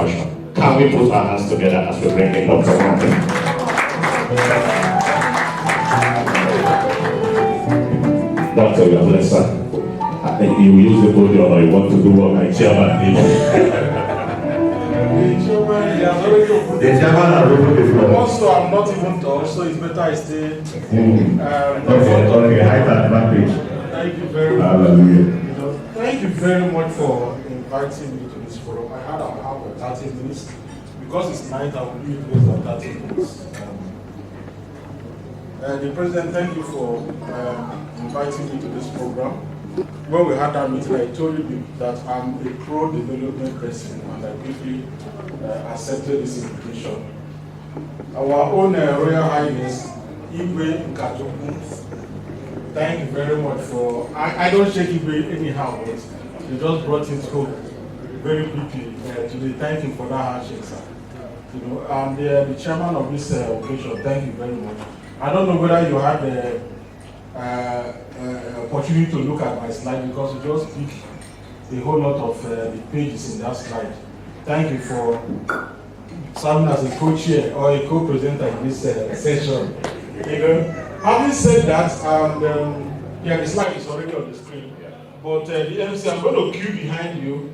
Can we put our hands together as we bring in Dr. Martin? Doctor, you are blessed, sir. I think you use the podium or you want to do what my chairman did. The chairman has opened the floor. Also, I'm not even tall, so it's better I stay. Okay, height advantage. Thank you very much. Hallelujah. Thank you very much for inviting me to this forum. I had about 30 minutes. Because it's night, I will leave less than 30 minutes. The President, thank you for inviting me to this program. When we had that meeting, I told you that I'm a pro-development person, and I quickly accepted this invitation. Our own Royal Highness, Igwe Nkatoku, thank you very much for. I don't shake Igwe anyhow, but you just brought it home very quickly today. Thank you for that handshake, sir. You know, I'm the chairman of this occasion. Thank you very much. I don't know whether you had the opportunity to look at my slide, because you just picked a whole lot of the pages in that slide. Thank you for serving as a co-chair or a co-presenter in this session. You know, having said that, yeah, the slide is already on the screen. But the MC, I'm going to cue behind you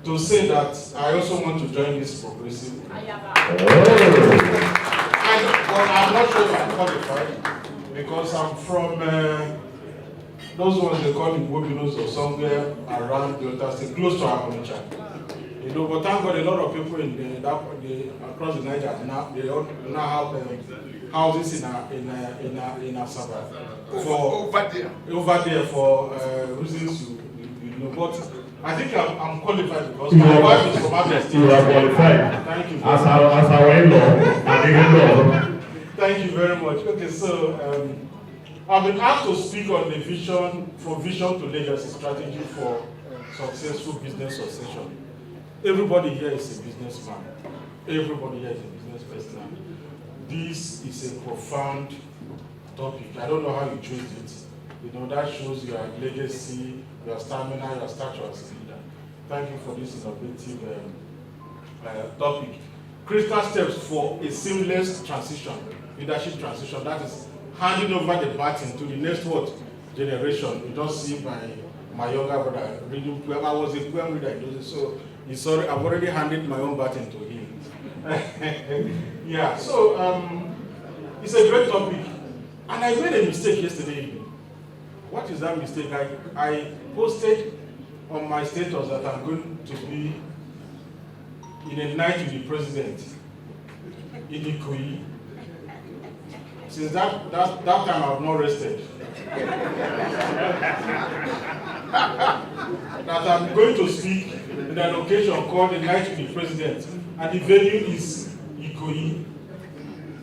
to say that I also want to join this progressive. But I'm not sure if I'm qualified, because I'm from those ones they call it Wobinos or somewhere around the Delta State, close to Onitsha. You know, but thank God a lot of people in across the Niger now they all now have houses in Asaba over there for reasons you know. But I think I'm qualified because my wife is from Abia State. You are qualified. Thank you. As our in-law, and in-law. Thank you very much. Okay, so I've been asked to speak on the vision to legacy strategy for successful business succession. Everybody here is a businessman. Everybody here is a business person. This is a profound topic. I don't know how you chose it. You know, that shows your legacy, your stamina, your stature as a leader. Thank you for this innovative topic. Critical steps for a seamless transition, leadership transition, that is handing over the baton to the next generation. You just see my younger brother reading poem. I was a poem reader, so he's sorry, I've already handed my own baton to him. Yeah, so it's a great topic. And I made a mistake yesterday evening. What is that mistake? I posted on my status that I'm going to be in a night with the president in Ikoyi. Since that time I've not rested. That I'm going to speak in an occasion called the night with the president, and the venue is Ikoyi.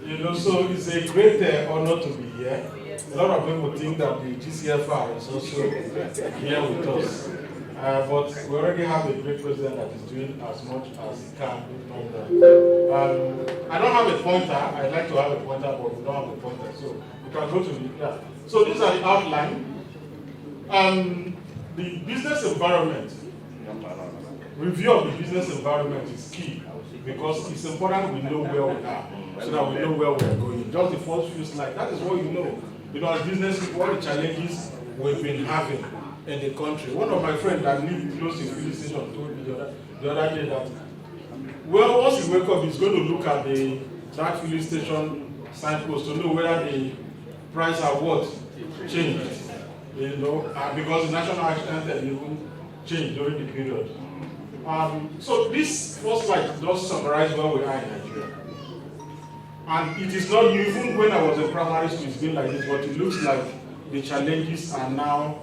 You know, so it's a great honor to be here. A lot of people think that the GCFR is also here with us. But we already have a great president that is doing as much as he can. I don't have a pointer. I'd like to have a pointer, but we don't have a pointer. So we can go to the class. So these are the outline. The business environment. Review of the business environment is key, because it's important we know where we are, so that we know where we are going. Just the first few slides, that is what you know. You know, as business people, all the challenges we've been having in the country. One of my friends that live close to the filling station told me the other day that, well, once you wake up, he's going to look at that filling station signpost to know whether the price are what changed. You know, because the national anthem even changed during the period. So this first slide does summarize where we are in Nigeria. And it is not new. Even when I was in primary school, it's been like this, but it looks like the challenges are now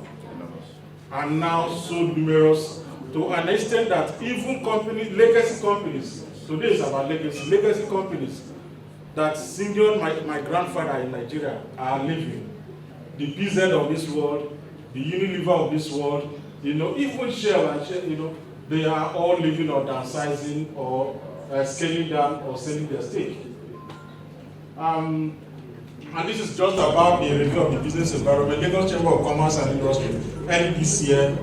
so numerous to an extent that even legacy companies, today is about legacy companies that singled my grandfather in Nigeria are leaving. The PZ of this world, the Unilever of this world, you know, even Shell and Shell, you know, they are all living or downsizing or scaling down or selling their stake. And this is just about the review of the business environment. Lagos Chamber of Commerce and Industry, early this year,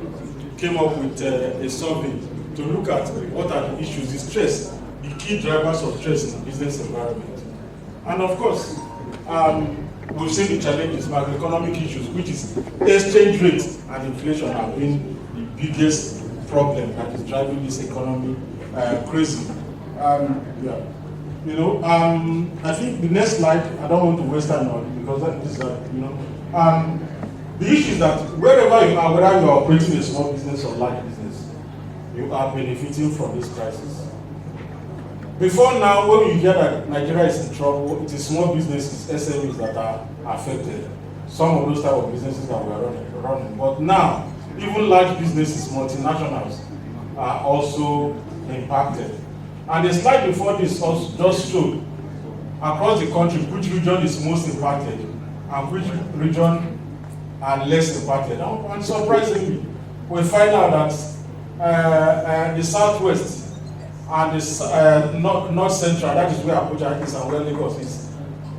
came up with a survey to look at what are the issues, the stress, the key drivers of stress in the business environment. And of course, we've seen the challenges, macroeconomic issues, which is exchange rate and inflation have been the biggest problem that is driving this economy crazy. I think the next slide, I don't want to waste time on it because that is, the issue is that wherever you are, whether you are operating a small business or large business, you are benefiting from this crisis. Before now, when you hear that Nigeria is in trouble, it is small businesses, SMEs that are affected. Some of those type of businesses that we are running. But now, even large businesses, multinationals, are also impacted. And the slide before this also just showed across the country which region is most impacted and which region are less impacted. And surprisingly, we find out that the Southwest and the North Central, that is where Abuja is and where Lagos is,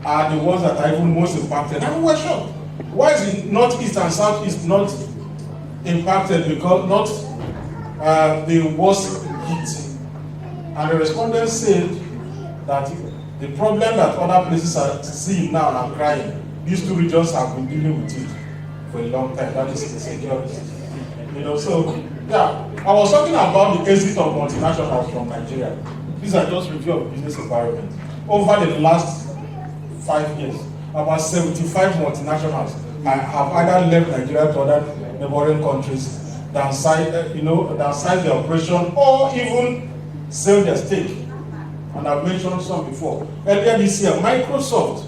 are the ones that are even most impacted. And we were shocked. Why is the Northeast and Southeast not impacted? Because not the worst hit. And the respondents said that the problem that other places are seeing now and are crying, these two regions have been dealing with it for a long time. That is the security. So yeah, I was talking about the exit of multinationals from Nigeria. These are just review of business environment. Over the last 5 years, about 75 multinationals have either left Nigeria to other neighboring countries, downsize their operation, or even sell their stake. And I've mentioned some before. Earlier this year, Microsoft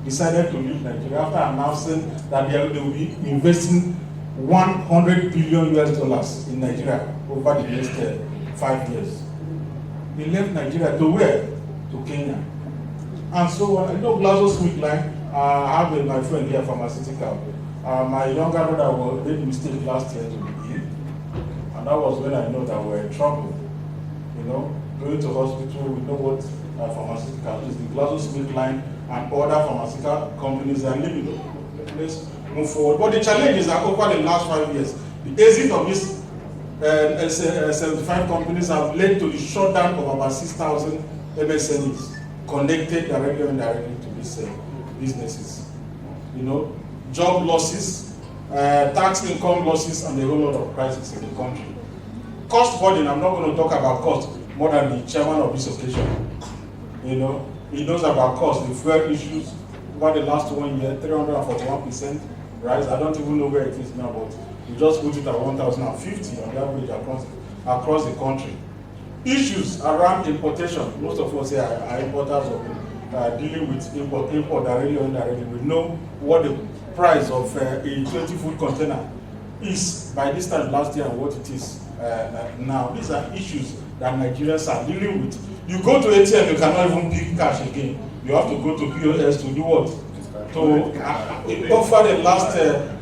decided to leave Nigeria after announcing that they will be investing $100 billion in Nigeria over the next 5 years. They left Nigeria to where? To Kenya. And so GlaxoSmithKline, I have my friend here, pharmaceutical. My younger brother made a mistake last year to begin. And that was when I know that we're in trouble. Going to hospital, we know what pharmaceutical is. The GlaxoSmithKline and other pharmaceutical companies are living. Let's move forward. But the challenge is that over the last 5 years, the exit of these 75 companies have led to the shutdown of about 6,000 MSMEs connected directly or indirectly to these businesses. Job losses, tax income losses, and a whole lot of crises in the country. Cost burden, I'm not going to talk about cost more than the chairman of this occasion. He knows about cost, the fuel issues over the last 1 year, 341% rise. I don't even know where it is now, but we just put it at 1,050 on the average across the country. Issues around importation. Most of us here are importers of dealing with import directly or indirectly. We know what the price of a 20-foot container is by this time last year and what it is now. These are issues that Nigerians are dealing with. You go to ATM, you cannot even pick cash again. You have to go to POS to do what? Over the last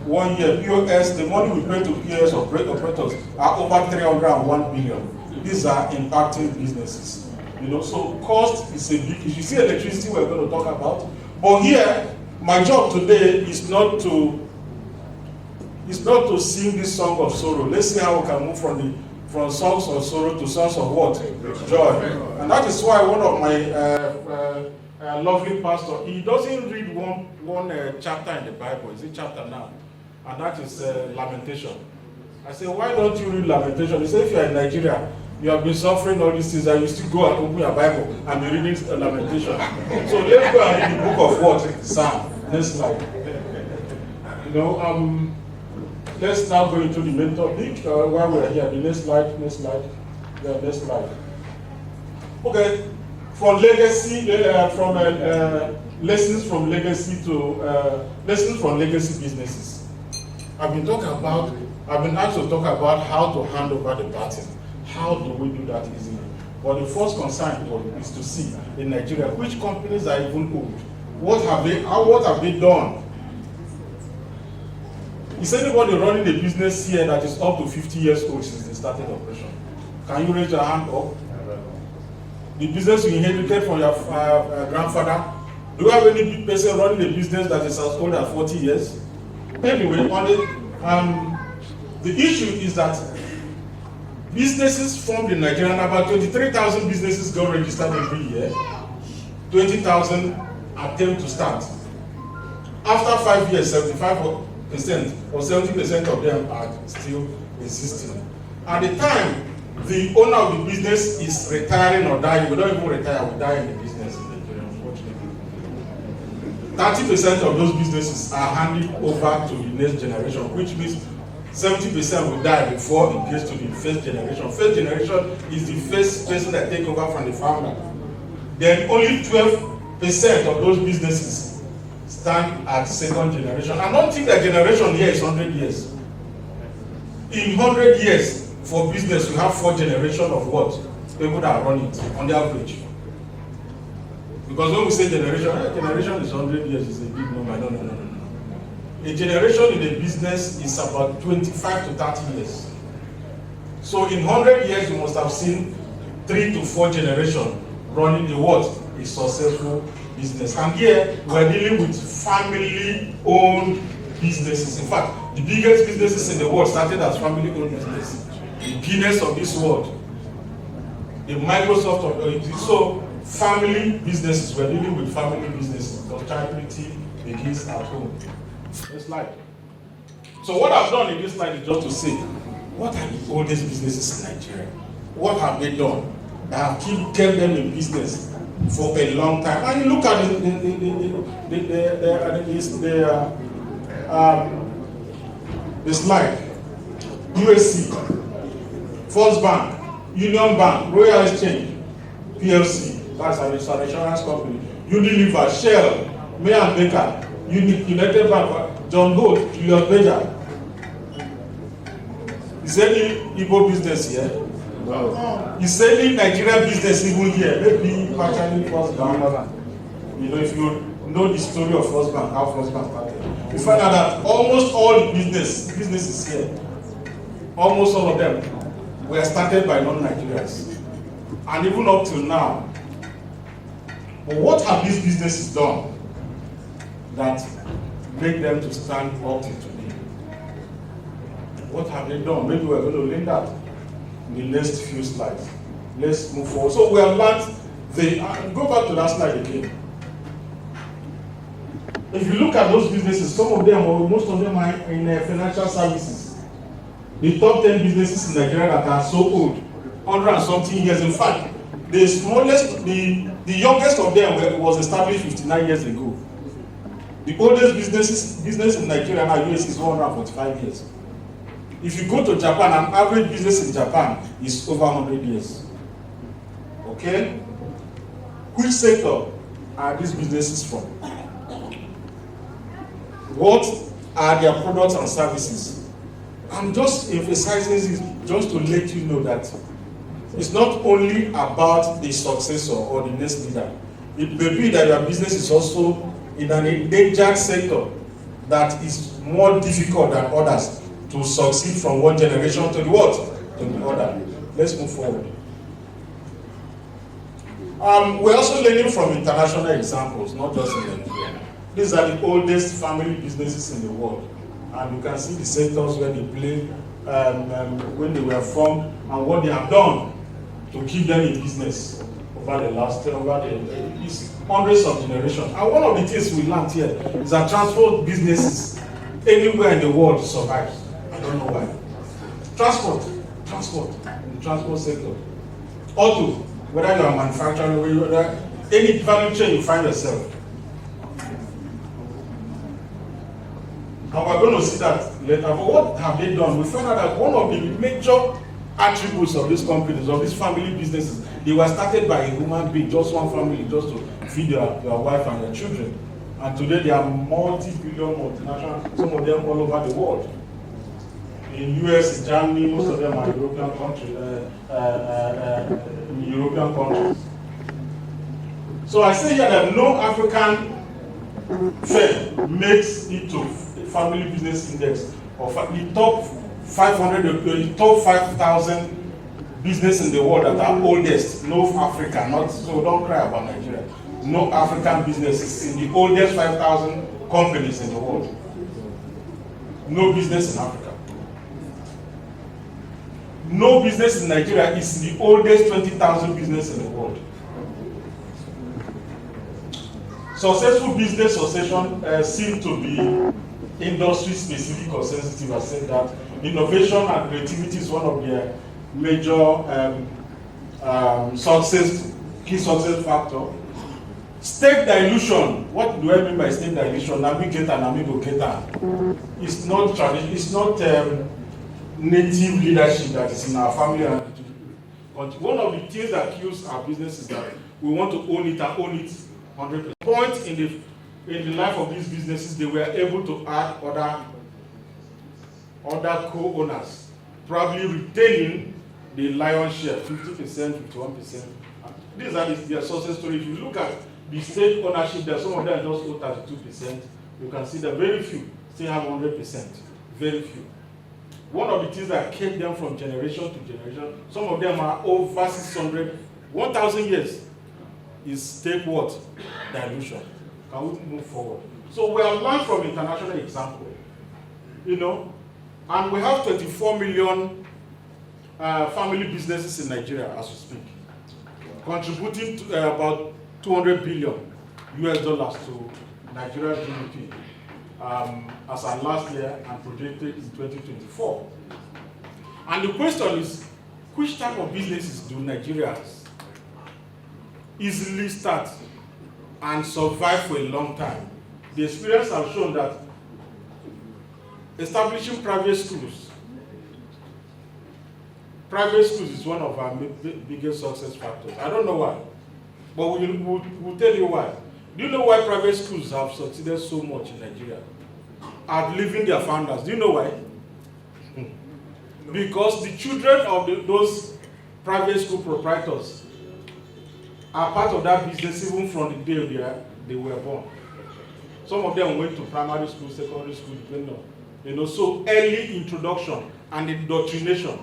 1 year, POS, the money we pay to POS operators are over 301 billion. These are impacting businesses. So cost is a big issue. You see electricity we're going to talk about. But here, my job today is not to sing this song of sorrow. Let's see how we can move from songs of sorrow to songs of what? Joy. And that is why one of my lovely pastor, he doesn't read one chapter in the Bible. It's a chapter now. And that is Lamentation. I say, why don't you read Lamentation? He said, if you're in Nigeria, you have been suffering all these things, and you still go and open your Bible and be reading Lamentation. So let's go and read the book of what? Psalm. Next slide. Let's now go into the main topic while we're here. The next slide. Yeah, next slide. Okay. From legacy, lessons from legacy to lessons from legacy businesses. I've been asked to talk about how to hand over the baton. How do we do that easily? But the first concern is to see in Nigeria which companies are even old. What have they done? Is anybody running a business here that is up to 50 years old since they started operation? Can you raise your hand up? The business you inherited from your grandfather? Do you have any person running a business that is as old as 40 years? Anyway, the issue is that Businesses formed in Nigeria, and about 23,000 businesses got registered every year. 20,000 attempt to start. After 5 years, 75% or 70% of them are still existing. At the time, the owner of the business is retiring or dying. We don't even retire, we die in the business in Nigeria, unfortunately. 30% of those businesses are handed over to the next generation, which means 70% will die before it gets to the first generation. First generation is the first person that take over from the founder. Then only 12% of those businesses stand at second generation. I don't think that generation here is 100 years. In 100 years, for business, you have 4 generations of what? People that run it, on the average. Because when we say generation, generation is 100 years, is a big number. No. A generation in a business is about 25 to 30 years. So in 100 years, you must have seen 3 to 4 generations running a what? A successful business. And here, we're dealing with family-owned businesses. In fact, the biggest businesses in the world started as family-owned businesses. The Guinness of this world, the Microsoft of so family businesses. We're dealing with family businesses. Because charity begins at home. Next slide. So what I've done in this slide is just to say, what are the oldest businesses in Nigeria? What have they done that have kept them in business for a long time? And you look at the slide. USC, First Bank, Union Bank, Royal Exchange, PLC, that's an insurance company, Unilever, Shell, May and Baker, United Bank, John Holt, Julius Berger. Is there any Igbo business here? No. Is there any Nigerian business even here? Maybe partially First Bank. You know, if you know the story of First Bank, how First Bank started, you find out that almost all the businesses here, almost all of them, were started by non-Nigerians. And even up till now. But what have these businesses done that make them to stand up till today? What have they done? Maybe we're going to learn that in the next few slides. Let's move forward. So we have learned go back to that slide again. If you look at those businesses, some of them, or most of them are in financial services. The top 10 businesses in Nigeria that are so old, 100 and something years. In fact, the smallest, the youngest of them was established 59 years ago. The oldest business in Nigeria now, US, is 145 years. If you go to Japan, an average business in Japan is over 100 years. Okay? Which sector are these businesses from? What are their products and services? I'm just emphasizing this just to let you know that it's not only about the successor or the next leader. It may be that your business is also in an endangered sector that is more difficult than others to succeed from one generation to the what? To the other. Let's move forward. We're also learning from international examples, not just in Nigeria. These are the oldest family businesses in the world. And you can see the sectors where they play, when they were formed, and what they have done to keep them in business over the last, it's hundreds of generations. And one of the things we learned here is that transport businesses anywhere in the world survive. I don't know why. Transport, in the transport sector. Auto, whether you are manufacturing, whether any value chain you find yourself. And we're going to see that later. But what have they done? We found out that one of the major attributes of these companies, of these family businesses, they were started by a human being, just one family, just to feed your wife and your children. And today they are multi-billion multinational, some of them all over the world. In US, Germany, most of them are European countries. So I say here that no African firm makes it to family business index of the top 500, the top 5,000 business in the world that are oldest. No Africa, not so. Don't cry about Nigeria. No African businesses in the oldest 5,000 companies in the world. No business in Africa. no business in Nigeria is the oldest 20,000 business in the world. Successful business succession seem to be industry specific or sensitive. I said that innovation and creativity is one of their major key success factor. Stake dilution. What do I mean by stake dilution? Navigator and amigogator. It's not tradition. It's not native leadership that is in our family. But one of the things that kills our business is that we want to own it and own it 100%. Point in the life of these businesses, they were able to add other co-owners, probably retaining the lion's share, 50%, 51%. These are their success stories. If you look at the state ownership, there some of them just own 32%. You can see that very few still have 100%. Very few. One of the things that kept them from generation to generation, some of them are over 1,000 years, is stake what? Dilution. Can we move forward? So we have learned from international example, and we have 24 million family businesses in Nigeria as we speak, contributing to about $200 billion to Nigeria's GDP as our last year and projected in 2024. And the question is, which type of businesses do Nigerians easily start and survive for a long time? The experience has shown that establishing private schools is one of our biggest success factors. I don't know why, but we'll tell you why. Do you know why private schools have succeeded so much in Nigeria? Outliving their founders. Do you know why? Because the children of those private school proprietors are part of that business even from the day they were born. Some of them went to primary school, secondary school, depending on, so early introduction and indoctrination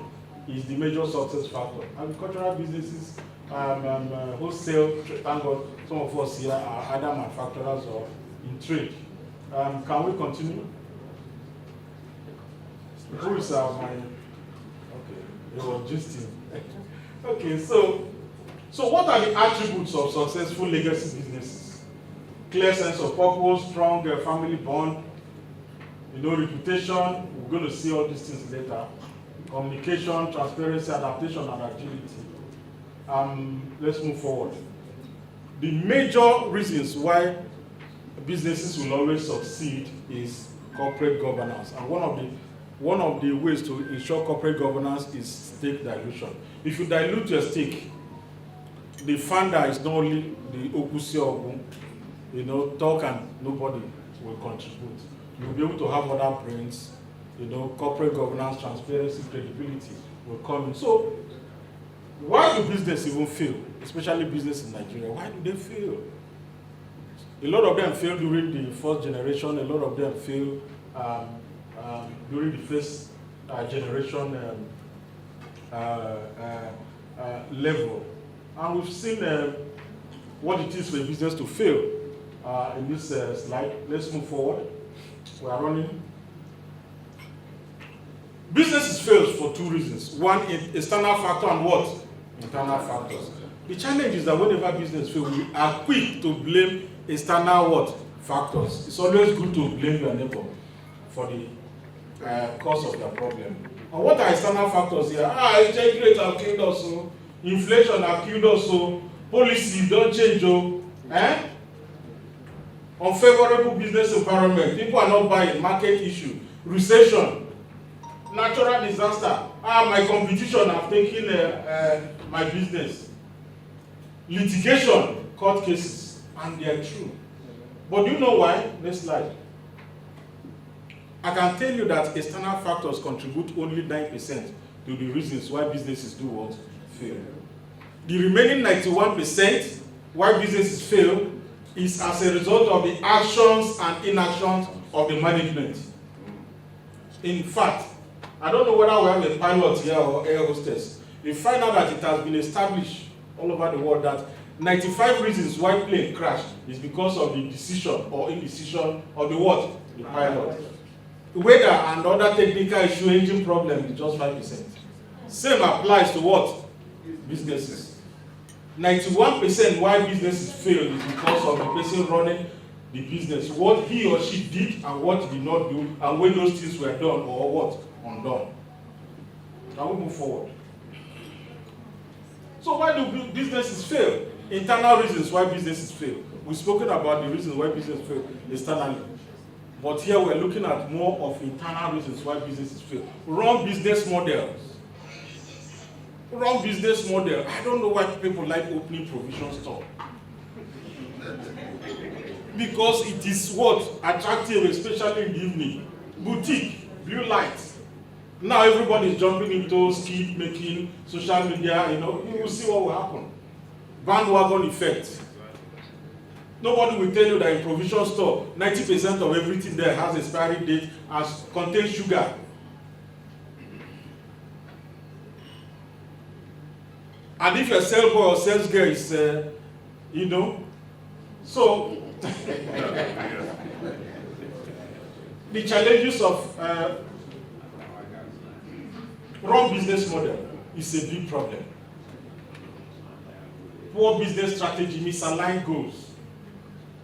is the major success factor. Agricultural businesses, wholesale, thank God, some of us here are either manufacturers or in trade. Can we continue? Who is my? Okay, it was just okay, so what are the attributes of successful legacy businesses? Clear sense of purpose, strong family bond, reputation. We're going to see all these things later. Communication, transparency, adaptation, and agility. Let's move forward. The major reasons why businesses will always succeed is corporate governance. And one of the ways to ensure corporate governance is stake dilution. If you dilute your stake, the founder is not only the Okusi Ogun, talk and nobody will contribute. You'll be able to have other brains, corporate governance, transparency, credibility will come in. So, why do business even fail? Especially business in Nigeria. Why do they fail? A lot of them fail during the first generation. A lot of them fail during the first generation level. And we've seen what it is for a business to fail in this slide. Let's move forward. We are running. Businesses fail for two reasons. One, external factor, and what? Internal factors. The challenge is that whenever business fails, we are quick to blame external what? Factors. It's always good to blame your neighbor for the cause of the problem. And what are external factors here? Exchange rate have killed us, so inflation have killed us, so policy don't change, unfavorable business environment, people are not buying, market issue, recession, natural disaster. My competition have taken my business. Litigation, court cases, and they are true. But do you know why? Next slide. I can tell you that external factors contribute only 9% to the reasons why businesses do what? Fail. The remaining 91% why businesses fail is as a result of the actions and inactions of the management. In fact, I don't know whether we have a pilot here or air hostess. We find out that it has been established all over the world that 95 reasons why plane crashed is because of the decision or indecision of the what? The pilot. Weather and other technical issue, engine problem is just 5%. Same applies to what? Businesses. 91% why businesses fail is because of the person running the business, what he or she did and what he did not do, and when those things were done or what? Undone. Now we move forward. So why do businesses fail? Internal reasons why businesses fail. We've spoken about the reasons why businesses fail externally. But here we're looking at more of internal reasons why businesses fail. Wrong business models. Wrong business model. I don't know why people like opening provision store. Because it is what? Attractive, especially in the evening. Boutique, blue lights. Now everybody is jumping into skip making, social media, you will see what will happen. Bandwagon effect. Nobody will tell you that in provision store, 90% of everything there has expiry date and contains sugar. And if your sales boy or sales girl is, so the challenges of wrong business model is a big problem. Poor business strategy, misaligned goals,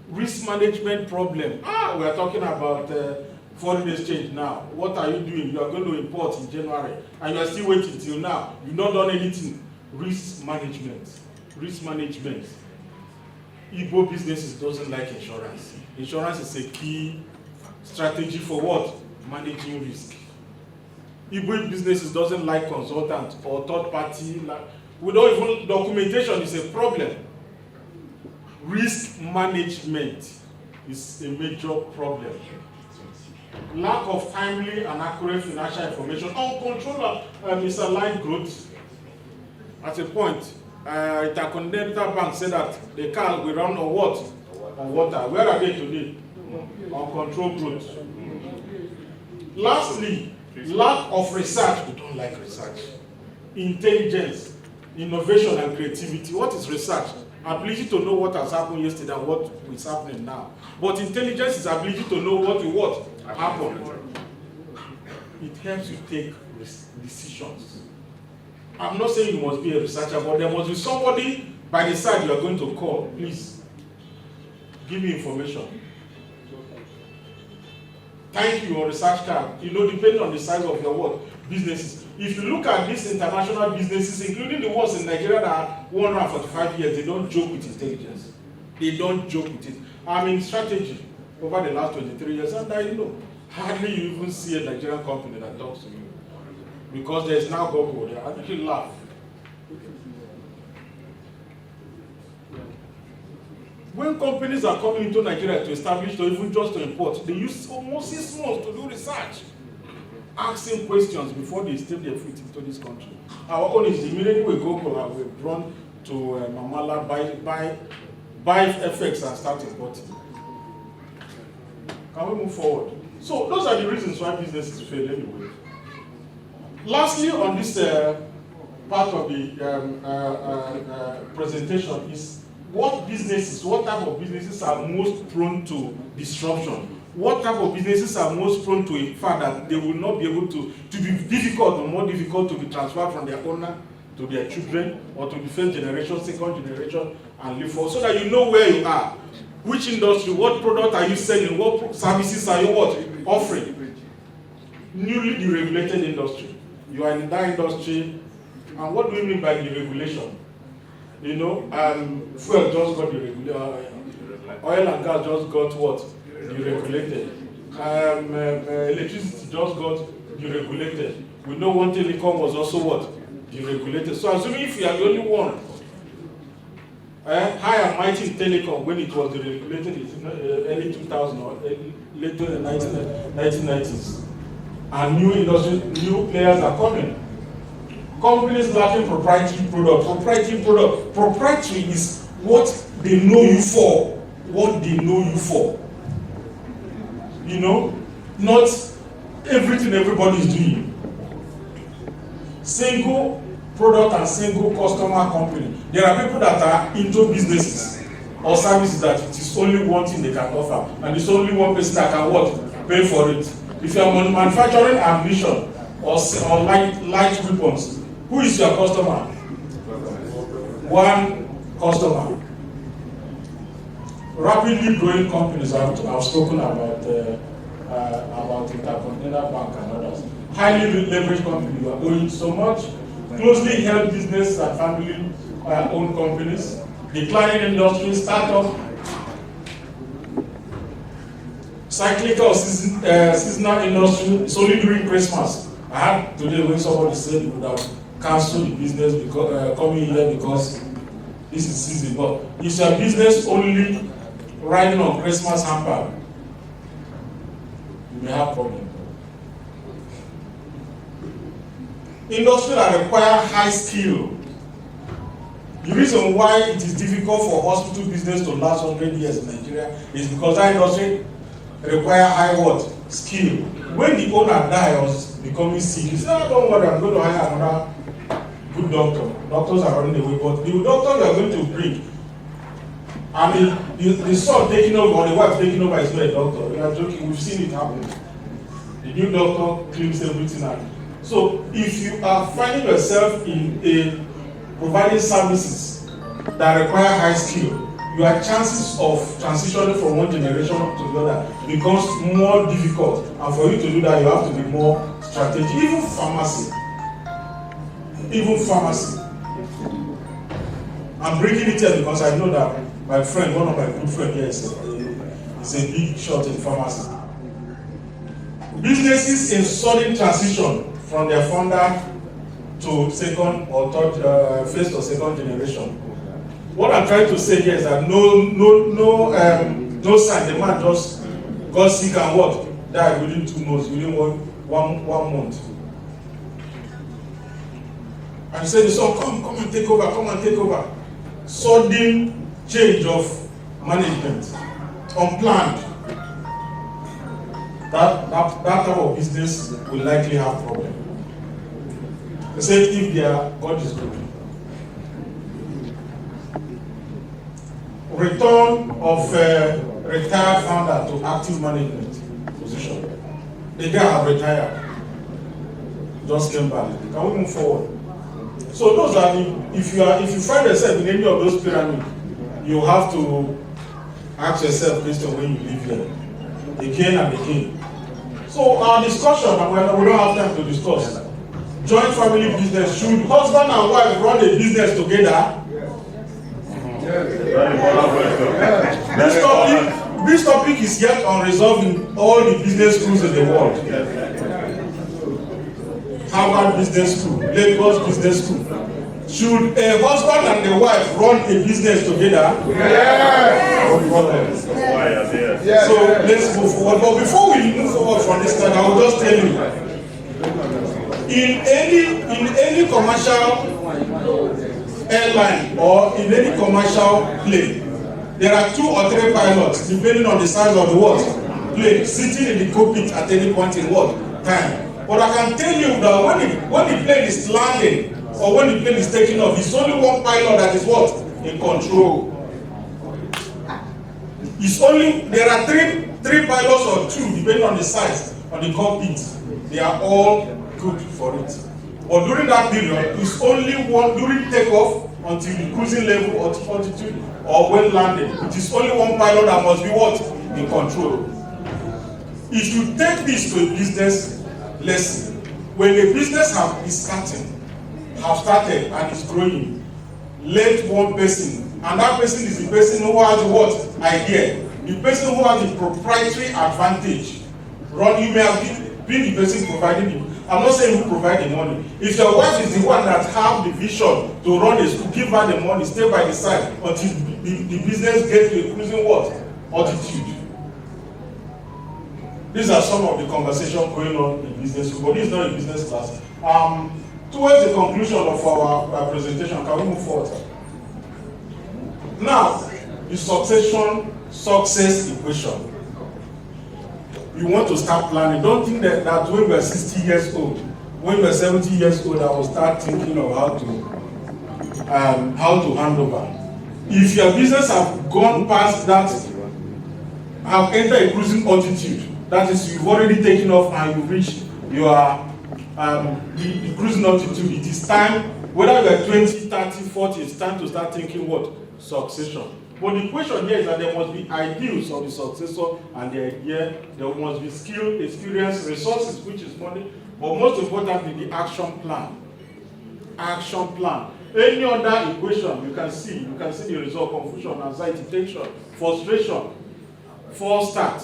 risk management problem. We are talking about foreign exchange now. What are you doing? You are going to import in January and you are still waiting till now. You've not done anything. Risk management. Risk management. Igbo businesses doesn't like insurance. Insurance is a key strategy for what? Managing risk. Igbo businesses doesn't like consultants or third party. We don't even, documentation is a problem. Risk management is a major problem. Lack of timely and accurate financial information, uncontrolled misaligned growth. At a point, Intercontinental Bank said that the car will run on what? On water. Where are they today? Uncontrolled growth. Lastly, lack of research. We don't like research. Intelligence, innovation, and creativity. What is research? Ability to know what has happened yesterday and what is happening now. But intelligence is ability to know what happened. It helps you take decisions. I'm not saying you must be a researcher, but there must be somebody by the side you are going to call. Please, give me information. Thank you, your research card. Depending on the size of your what? Businesses. If you look at these international businesses, including the ones in Nigeria that are 145 years, they don't joke with intelligence. They don't joke with it. I'm in strategy over the last 23 years, and hardly you even see a Nigerian company that talks to you. Because there's now Google, they actually laugh. When companies are coming into Nigeria to establish or even just to import, they use almost 6 months to do research. Asking questions before they step their foot into this country. Our own is immediately we go and we run to Mamala, buy FX and start importing. Can we move forward? So those are the reasons why businesses fail anyway. Lastly, on this part of the presentation is what type of businesses are most prone to disruption? What type of businesses are most prone to a fact that they will not be able to be difficult or more difficult to be transferred from their owner to their children or to the first generation, second generation, and live for, so that you know where you are. Which industry, what product are you selling, what services are you offering? Newly deregulated industry. You are in that industry, and what do we mean by deregulation? Fuel just got deregulated, oil and gas just got what? Deregulated. Electricity just got deregulated. We know one telecom was also what? Deregulated. So assuming if you are the only one, high and mighty in telecom when it was deregulated in early 2000 or later in the 1990s. And new players are coming. Companies lacking proprietary product. Proprietary is what they know you for. What they know you for. Not everything everybody is doing. Single product and single customer company. There are people that are into businesses or services that it is only one thing they can offer, and it's only one person that can pay for it. If you are manufacturing ammunition or light weapons, Who is your customer? One customer. Rapidly growing companies, I've spoken about Intercontinental Bank and others. Highly leveraged companies, you are owing so much. Closely held business and family-owned companies. Declining industry, startup. Cyclical or seasonal industry. It's only during Christmas. I had today when somebody said you would have cancelled the business because coming here because this is season. But is your business only riding on Christmas hamper? You may have problem. Industry that require high skill. The reason why it is difficult for hospital business to last 100 years in Nigeria is because that industry require high what? Skill. When the owner dies or is becoming sick, he says, "No, don't worry, I'm going to hire another good doctor." Doctors are running away, but the doctor you are going to bring, I mean, the son taking over or the wife taking over is not a doctor. We are joking, we've seen it happen. The new doctor claims everything out. So if you are finding yourself in providing services that require high skill, your chances of transitioning from one generation to the other becomes more difficult. And for you to do that, you have to be more strategic. Even pharmacy. I'm bringing it here because I know that my friend, one of my good friends here, is a big shot in pharmacy. Businesses in sudden transition from their founder to second or third, first or second generation. What I'm trying to say here is that no sign. The man just got sick and what? Died within 2 months, within one month. And he said, "So come and take over. Sudden change of management, unplanned. That type of business will likely have problem. They said if their God is good. Return of retired founder to active management position. The guy have retired. Just came back. Can we move forward? So those are if you find yourself in any of those pyramids, you have to ask yourself question when you live here. Again and again. So our discussion, and we don't have time to discuss. Joint family business. Should husband and wife run a business together? This topic is yet unresolved in all the business schools in the world. Harvard Business School, Lagos Business School. Should a husband and a wife run a business together? Yes. Yes. So let's move forward. But before we move forward from this time, I will just tell you, in any commercial airline or in any commercial plane, there are 2 or 3 pilots depending on the size of the plane sitting in the cockpit at any point in time. But I can tell you that when the plane is landing or when the plane is taking off, it's only one pilot that is in control. There are three pilots or 2 depending on the size on the cockpit. They are all good for it. But during that period, it's only one during takeoff until the cruising level or altitude or when landing. It is only one pilot that must be in control. If you take this to a business lesson, when a business has started and is growing, let one person, and that person is the person who has the idea, the person who has the proprietary advantage. You may have been the person providing it. I'm not saying who provide the money. If your wife is the one that have the vision to run a school, give her the money, stay by the side until the business gets to a cruising altitude. These are some of the conversations going on in business school, but this is not a business class. Towards the conclusion of our presentation, can we move forward? Now, the success equation. You want to start planning. Don't think that when we're 60 years old, when we're 70 years old, I will start thinking of how to hand over. If your business have gone past that, have entered a cruising altitude, that is, you've already taken off and you've reached your the cruising altitude. It is time, whether you are 20, 30, 40, it's time to start thinking what? Succession. But the question here is that there must be ideals of the successor, and the idea there must be skill, experience, resources, which is money, but most importantly, the action plan. Action plan. Any other equation you can see the result: confusion, anxiety, tension, frustration, false start.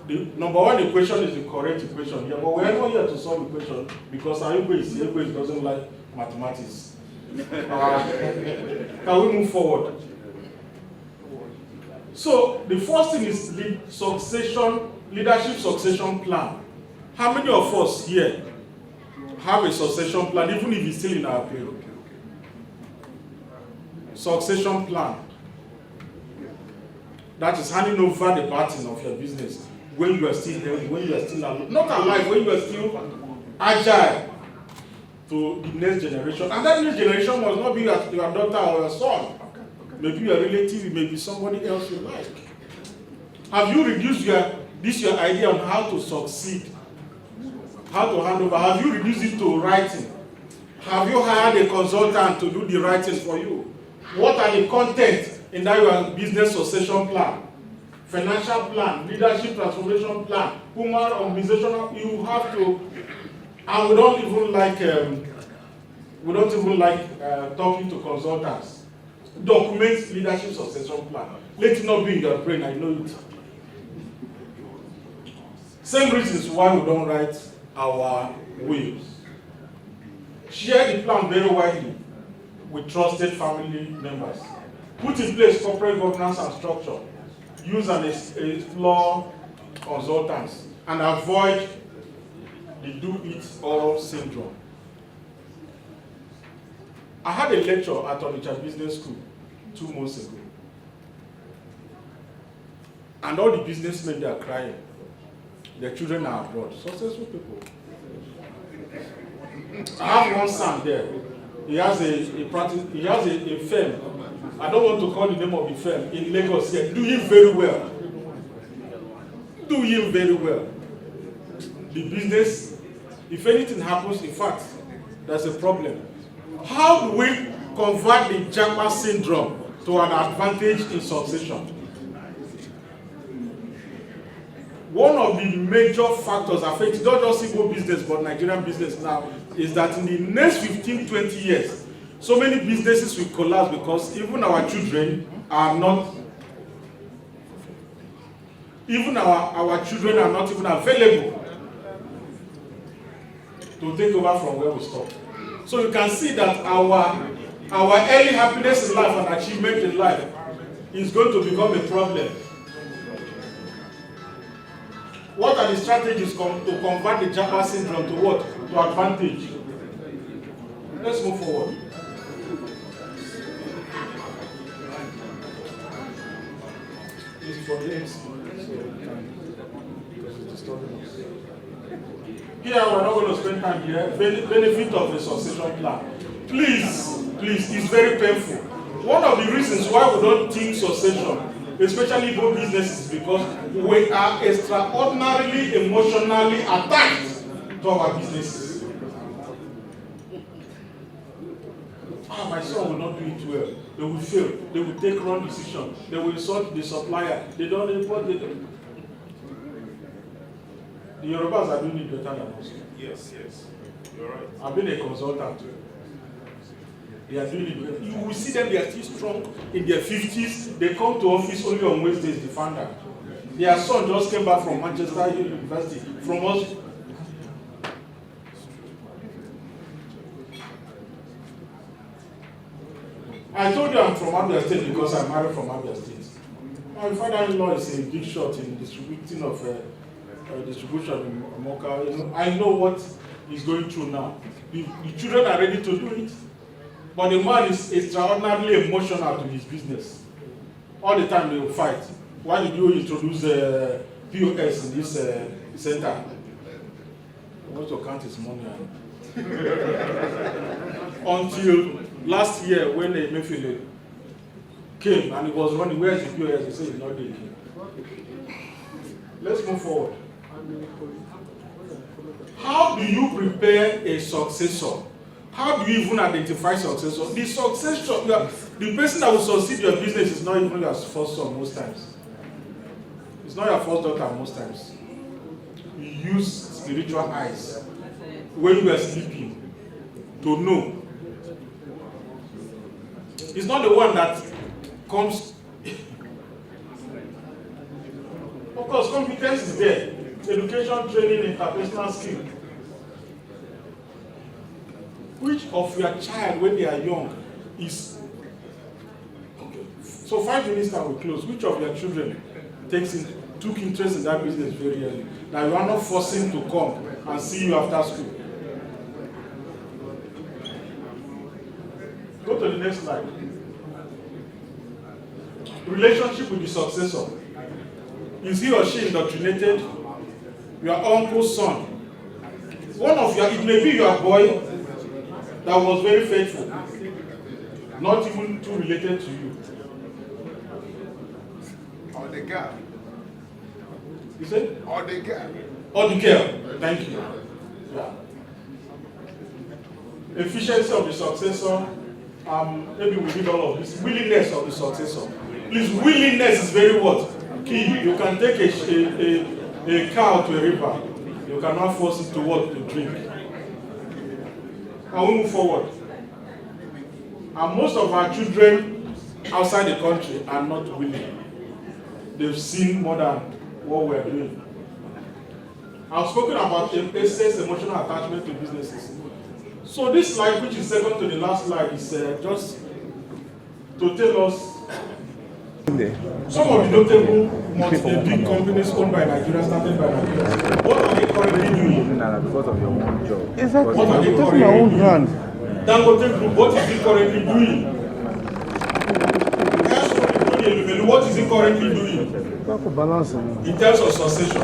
The number one equation is the correct equation here, but we are not here to solve equation because Igwe doesn't like mathematics. Can we move forward? So the first thing is leadership succession plan. How many of us here have a succession plan, even if it's still in our period? Succession plan. That is handing over the baton of your business when you are still healthy, when you are still alive, not alive, when you are still agile to the next generation. And that next generation must not be your daughter or your son. Maybe your relative, it may be somebody else you like. Have you reduced your idea on how to succeed? How to hand over? Have you reduced it to writing? Have you hired a consultant to do the writing for you? What are the content in that your business succession plan? Financial plan, leadership transformation plan, human organizational, you have to, and we don't even like talking to consultants. Document leadership succession plan. Let it not be in your brain, I know it. Same reasons why we don't write our wills. Share the plan very widely with trusted family members. Put in place corporate governance and structure. Use and explore consultants and avoid the do-it-all syndrome. I had a lecture at Onitsha Business School 2 months ago. And all the businessmen, they are crying. Their children are abroad. Successful people. I have one son there. He has a firm. I don't want to call the name of the firm in Lagos here. Doing very well. Doing very well. The business, if anything happens, in fact, there's a problem. How do we convert the Japa syndrome to an advantage in succession? One of the major factors affecting not just Igbo business but Nigerian business now is that in the next 15-20 years, so many businesses will collapse because even our children are not even available to take over from where we stop. So you can see that our early happiness in life and achievement in life is going to become a problem. What are the strategies to convert the Japa syndrome to what? To advantage. Let's move forward. This is for the MC. Here, we're not going to spend time here. Benefit of the succession plan. Please, it's very painful. One of the reasons why we don't think succession, especially for businesses, is because we are extraordinarily emotionally attached to our businesses. My son will not do it well. They will fail. They will take wrong decisions. They will insult the supplier. They don't report it. The Yorubas are doing it better than us. Yes, you're right. I've been a consultant. They are doing it better. You will see them, they are still strong in their 50s. They come to office only on Wednesdays, the founder. Their son just came back from Manchester University, from us. I told you I'm from Abia State because I'm married from Abia State. My father-in-law is a big shot in distribution in Mocha. I know what he's going through now. The children are ready to do it, but the man is extraordinarily emotional to his business. All the time they will fight. Why did you introduce POS in this center? He wants to count his money. Until last year when Emefiele came and he was running, where is the POS? He said he's not doing it. Let's move forward. How do you prepare a successor? How do you even identify successor? The successor, the person that will succeed your business is not even your first son most times. It's not your first daughter most times. You use spiritual eyes when you are sleeping to know. It's not the one that comes. Of course, competence is there. Education, training, interpersonal skill. Which of your child, when they are young, is okay? So 5 minutes and we close. Which of your children took interest in that business very early? Now you are not forcing to come and see you after school. Go to the next slide. Relationship with the successor. Is he or she indoctrinated? Your uncle's son. One of your, it may be your boy that was very faithful, not even too related to you. Or the girl. You say? Or the girl. Or the girl. Thank you. Yeah. Efficiency of the successor. Maybe we need all of this. Willingness of the successor. Please, willingness is very what? Key. You can take a cow to a river. You cannot force it to what? To drink. And we move forward. And most of our children outside the country are not willing. They've seen more than what we're doing. I've spoken about excess emotional attachment to businesses. So this slide, which is second to the last slide, is just to tell us some of the notable big companies owned by Nigeria, started by Nigeria. What are they currently doing? Because of your own job. Exactly. What are they Take my own hand. Dangote Group, what is it currently doing? What is it currently doing? In terms of succession.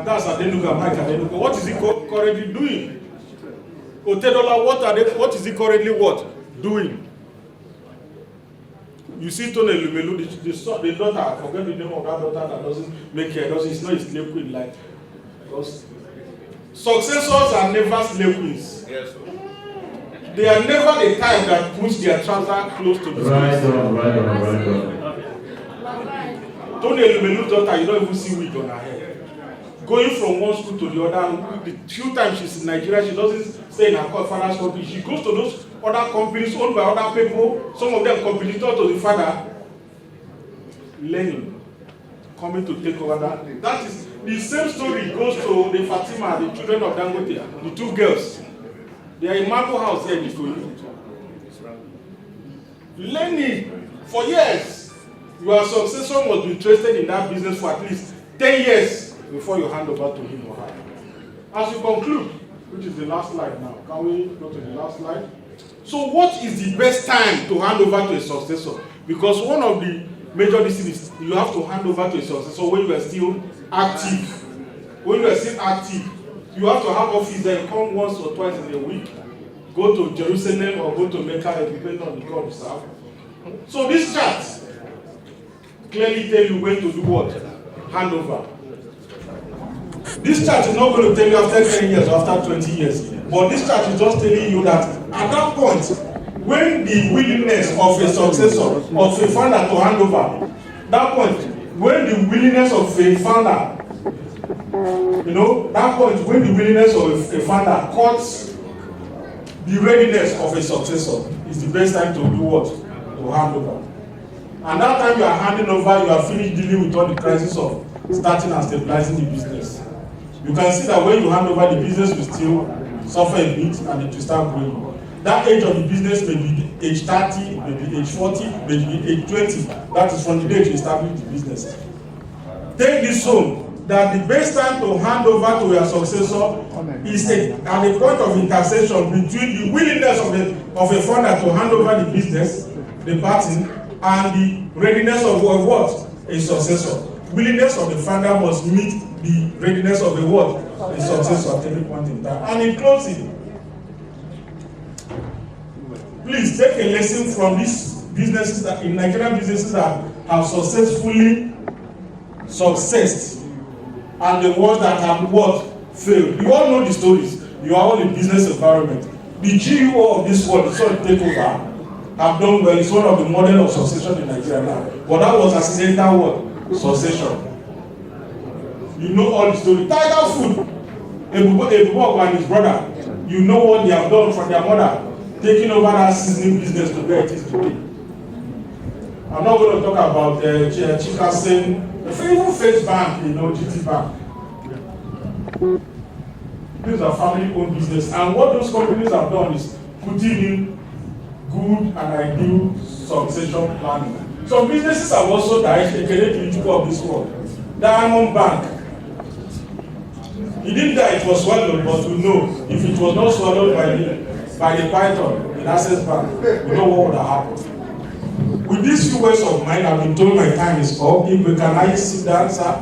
That's Adenuga, Mike Adenuga. What is it currently doing? Otedola, what is it currently doing? You see Tony Lumelu, the daughter, I forget the name of that daughter that doesn't make hair, it's not a slave queen like. Because successors are never slave queens. Yes. They are never the type that puts their trouser close to the Right face. on. Tony Lumelu's daughter, you don't even see wig on her head. Going from one school to the other, the few times she's in Nigeria, she doesn't stay in her father's country. She goes to those other companies owned by other people, some of them competitors to the father, learning, coming to take over that. That is the same story goes to the Fatima, the children of Dangote, the two girls. They are in Marble House here in Ikoyi. Learning for years. Your successor must be interested in that business for at least 10 years before you hand over to him or her. As we conclude, which is the last slide now, can we go to the last slide? So what is the best time to hand over to a successor? Because one of the major decisions is you have to hand over to a successor when you are still active. When you are still active, you have to have office there, come once or twice in a week, go to Jerusalem or go to Mecca, depending on the God you serve. So this chart clearly tell you when to do what? Hand over. This chart is not going to tell you after 10 years or after 20 years. But this chart is just telling you that at that point, when the willingness of a successor, of a founder to hand over, that point, when the willingness of a founder, that point when the willingness of a founder cuts the readiness of a successor, is the best time to do what? To hand over. And that time you are handing over, you are finished dealing with all the crisis of starting and stabilizing the business. You can see that when you hand over, the business will still suffer a bit and it will start growing. That age of the business may be age 30, maybe age 40, maybe age 20. That is from the day you establish the business. Take this home, that the best time to hand over to your successor is at the point of intersection between the willingness of a founder to hand over the business, the pattern, and the readiness of what? A successor. Willingness of the founder must meet the readiness of a what? A successor at any point in time. And in closing, please take a lesson from these businesses that in Nigerian businesses that have successfully successed and the ones that have what failed. You all know the stories. You are all in business environment. The GUO of this world, the sort of takeover, have done well. It's one of the model of succession in Nigeria now. But that was accidental what? Succession. You know all the story. Tiger Food, Ebubo and his brother, you know what they have done from their mother, taking over that seasoning business to where it is today. I'm not going to talk about Chika saying, even Face Bank, you know, GT Bank. These are family-owned business, and what those companies have done is putting in good and ideal succession planning. Some businesses have also died, the of this world. Diamond Bank. He didn't die, it was swallowed, but we know if it was not swallowed by the python in Access Bank, we know what would have happened. With these few words of mine, I've been told my time is up. If we can I sit down, sir?